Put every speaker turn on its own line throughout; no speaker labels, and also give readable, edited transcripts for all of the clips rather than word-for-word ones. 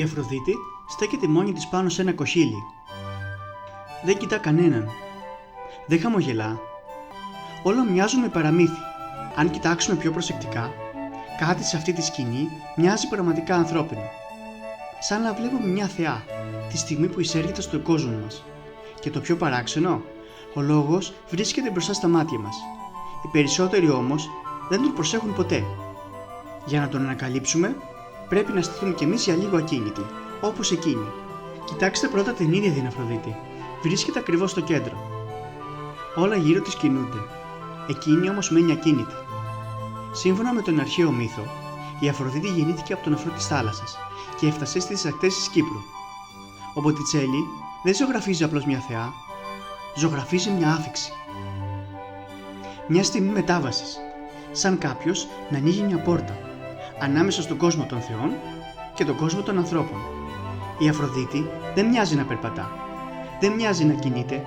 Η Αφροδίτη στέκεται μόνη της πάνω σε ένα κοχύλι. Δεν κοιτά κανέναν. Δεν χαμογελά. Όλα μοιάζουν με παραμύθι. Αν κοιτάξουμε πιο προσεκτικά, κάτι σε αυτή τη σκηνή μοιάζει πραγματικά ανθρώπινο. Σαν να βλέπουμε μια θεά τη στιγμή που εισέρχεται στον κόσμο μας. Και το πιο παράξενο, ο λόγος βρίσκεται μπροστά στα μάτια μας. Οι περισσότεροι όμως δεν τον προσέχουν ποτέ. Για να τον ανακαλύψουμε, πρέπει να στηθούμε κι εμείς για λίγο ακίνητοι, όπως εκείνη. Κοιτάξτε πρώτα την ίδια την Αφροδίτη. Βρίσκεται ακριβώς στο κέντρο. Όλα γύρω της κινούνται. Εκείνη όμως μένει ακίνητη. Σύμφωνα με τον αρχαίο μύθο, η Αφροδίτη γεννήθηκε από τον αφρό της θάλασσας και έφτασε στις ακτές της Κύπρου. Ο Μποτιτσέλη δεν ζωγραφίζει απλώς μια θεά, ζωγραφίζει μια άφιξη. Μια στιγμή μετάβασης, σαν κάποιος να ανοίγει μια πόρτα ανάμεσα στον κόσμο των θεών και τον κόσμο των ανθρώπων. Η Αφροδίτη δεν μοιάζει να περπατά, δεν μοιάζει να κινείται,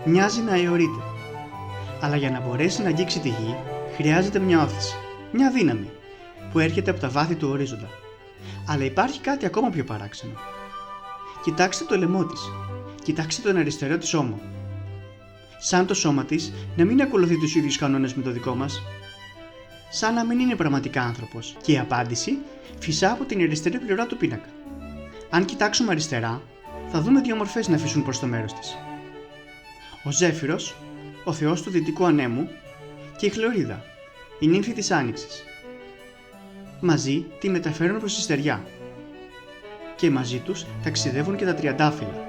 μοιάζει να αιωρείται. Αλλά για να μπορέσει να αγγίξει τη γη, χρειάζεται μια όθηση, μια δύναμη που έρχεται από τα βάθη του ορίζοντα. Αλλά υπάρχει κάτι ακόμα πιο παράξενο. Κοιτάξτε το λαιμό της, κοιτάξτε τον αριστερό της ώμο. Σαν το σώμα της να μην ακολουθεί τους ίδιους κανόνες με το δικό μας. Σαν να μην είναι πραγματικά άνθρωπος. Και η απάντηση φυσά από την αριστερή πλευρά του πίνακα. Αν κοιτάξουμε αριστερά, θα δούμε δύο μορφές να φυσούν προς το μέρος της. Ο Ζέφυρος, ο θεός του δυτικού ανέμου, και η Χλωρίδα, η νύμφη της άνοιξης. Μαζί τη μεταφέρουν προς τη στεριά. Και μαζί τους ταξιδεύουν και τα τριαντάφυλλα.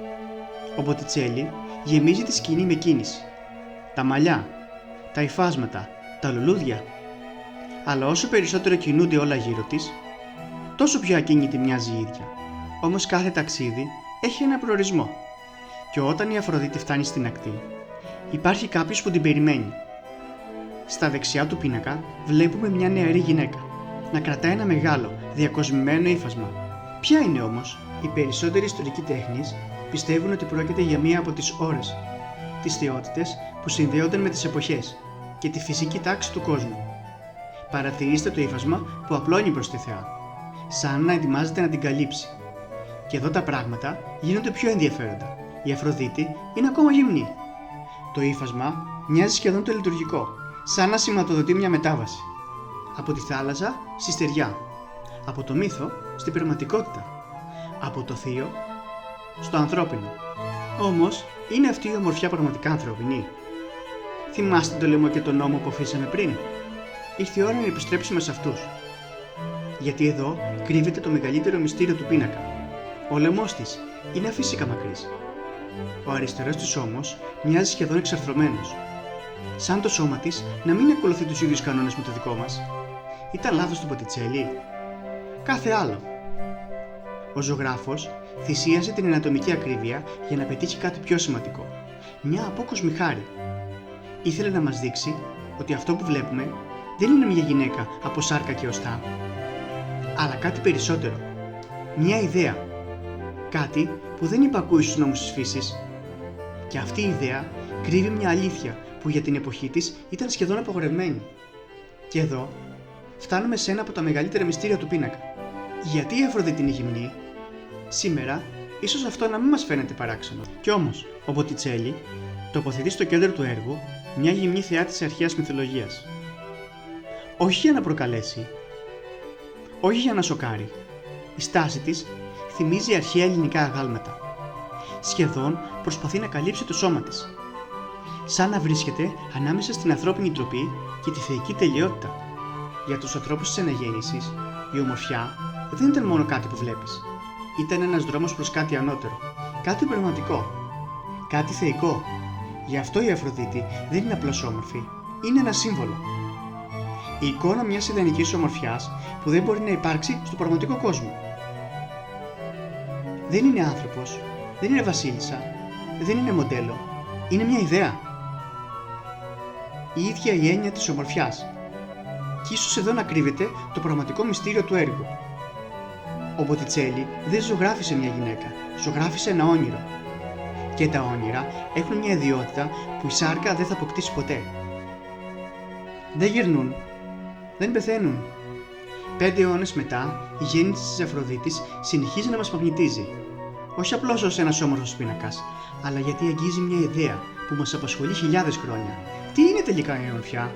Ο Μποτιτσέλη γεμίζει τη σκηνή με κίνηση. Τα μαλλιά, τα υφάσματα, τα λουλούδια. Αλλά όσο περισσότερο κινούνται όλα γύρω της, τόσο πιο ακίνητη μοιάζει η ίδια. Όμως κάθε ταξίδι έχει ένα προορισμό. Και όταν η Αφροδίτη φτάνει στην ακτή, υπάρχει κάποιος που την περιμένει. Στα δεξιά του πίνακα βλέπουμε μια νεαρή γυναίκα να κρατάει ένα μεγάλο, διακοσμημένο ύφασμα. Ποια είναι όμως? Οι περισσότεροι ιστορικοί τέχνης πιστεύουν ότι πρόκειται για μία από τις ώρες, τις θεότητες που συνδέονταν με τις εποχές και τη φυσική τάξη του κόσμου. Παρατηρήστε το ύφασμα που απλώνει προς τη θεά, σαν να ετοιμάζεται να την καλύψει. Και εδώ τα πράγματα γίνονται πιο ενδιαφέροντα. Η Αφροδίτη είναι ακόμα γυμνή. Το ύφασμα μοιάζει σχεδόν το λειτουργικό, σαν να σηματοδοτεί μια μετάβαση. Από τη θάλασσα στη στεριά, από το μύθο στην πραγματικότητα, από το θείο στο ανθρώπινο. Όμως, είναι αυτή η ομορφιά πραγματικά ανθρώπινη? Θυμάστε το λαιμό και τον νόμο που αφήσαμε πριν? Ήρθε η ώρα να επιστρέψουμε σε αυτούς. Γιατί εδώ κρύβεται το μεγαλύτερο μυστήριο του πίνακα. Ο λαιμός της είναι αφύσικα μακρύς. Ο αριστερός της όμως μοιάζει σχεδόν εξαρθρωμένος. Σαν το σώμα της να μην ακολουθεί τους ίδιους κανόνες με το δικό μας. Ήταν λάθος του Μποτιτσέλη? Κάθε άλλο. Ο ζωγράφος θυσίασε την ανατομική ακρίβεια για να πετύχει κάτι πιο σημαντικό. Μια απόκοσμη χάρη. Ήθελε να μας δείξει ότι αυτό που βλέπουμε δεν είναι μια γυναίκα από σάρκα και οστά, αλλά κάτι περισσότερο. Μια ιδέα. Κάτι που δεν υπακούει στους νόμους της φύσης. Και αυτή η ιδέα κρύβει μια αλήθεια που για την εποχή της ήταν σχεδόν απαγορευμένη. Και εδώ φτάνουμε σε ένα από τα μεγαλύτερα μυστήρια του πίνακα. Γιατί η Αφροδίτη είναι γυμνή? Σήμερα, ίσως αυτό να μην μας φαίνεται παράξενο. Κι όμως, ο Μποτιτσέλη τοποθετεί στο κέντρο του έργου μια γυμνή θεά της αρχαίας μυθολογίας. Όχι για να προκαλέσει, όχι για να σοκάρει. Η στάση της θυμίζει αρχαία ελληνικά αγάλματα. Σχεδόν προσπαθεί να καλύψει το σώμα της. Σαν να βρίσκεται ανάμεσα στην ανθρώπινη ντροπή και τη θεϊκή τελειότητα. Για τους ανθρώπους της αναγέννησης, η ομορφιά δεν ήταν μόνο κάτι που βλέπεις. Ήταν ένας δρόμος προς κάτι ανώτερο, κάτι πραγματικό, κάτι θεϊκό. Γι' αυτό η Αφροδίτη δεν είναι απλώς όμορφη, είναι ένα σύμβολο. Η εικόνα μιας ιδανικής ομορφιάς που δεν μπορεί να υπάρξει στο πραγματικό κόσμο. Δεν είναι άνθρωπος, δεν είναι βασίλισσα, δεν είναι μοντέλο, είναι μια ιδέα. Η ίδια η έννοια της ομορφιάς. Και ίσως εδώ να κρύβεται το πραγματικό μυστήριο του έργου. Ο Μποτιτσέλη δεν ζωγράφισε μια γυναίκα, ζωγράφισε ένα όνειρο. Και τα όνειρα έχουν μια ιδιότητα που η σάρκα δεν θα αποκτήσει ποτέ. Δεν γερνούν, δεν πεθαίνουν. 5 αιώνες μετά, η γέννηση της Αφροδίτης συνεχίζει να μας μαγνητίζει. Όχι απλώς ως ένας όμορφος πίνακας, αλλά γιατί αγγίζει μια ιδέα που μας απασχολεί χιλιάδες χρόνια. Τι είναι τελικά η ομορφιά?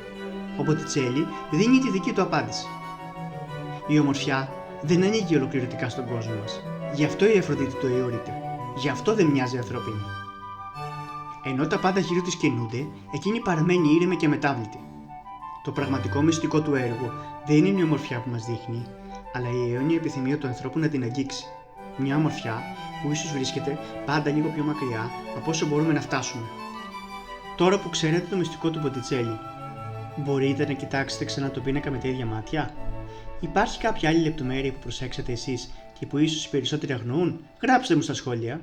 Ο Μποτιτσέλι δίνει τη δική του απάντηση. Η ομορφιά δεν ανήκει ολοκληρωτικά στον κόσμο μας. Γι' αυτό η Αφροδίτη το αιωρείται. Γι' αυτό δεν μοιάζει ανθρώπινη. Ενώ τα πάντα γύρω της κινούνται, εκείνη παραμένει ήρεμη και αμετάβλητη. Το πραγματικό μυστικό του έργου δεν είναι η ομορφιά που μας δείχνει, αλλά η αιώνια επιθυμία του ανθρώπου να την αγγίξει. Μια ομορφιά που ίσως βρίσκεται πάντα λίγο πιο μακριά από όσο μπορούμε να φτάσουμε. Τώρα που ξέρετε το μυστικό του Μποτιτσέλι, μπορείτε να κοιτάξετε ξανά το πίνακα με τα ίδια μάτια? Υπάρχει κάποια άλλη λεπτομέρεια που προσέξατε εσείς και που ίσως οι περισσότεροι αγνοούν? Γράψτε μου στα σχόλια.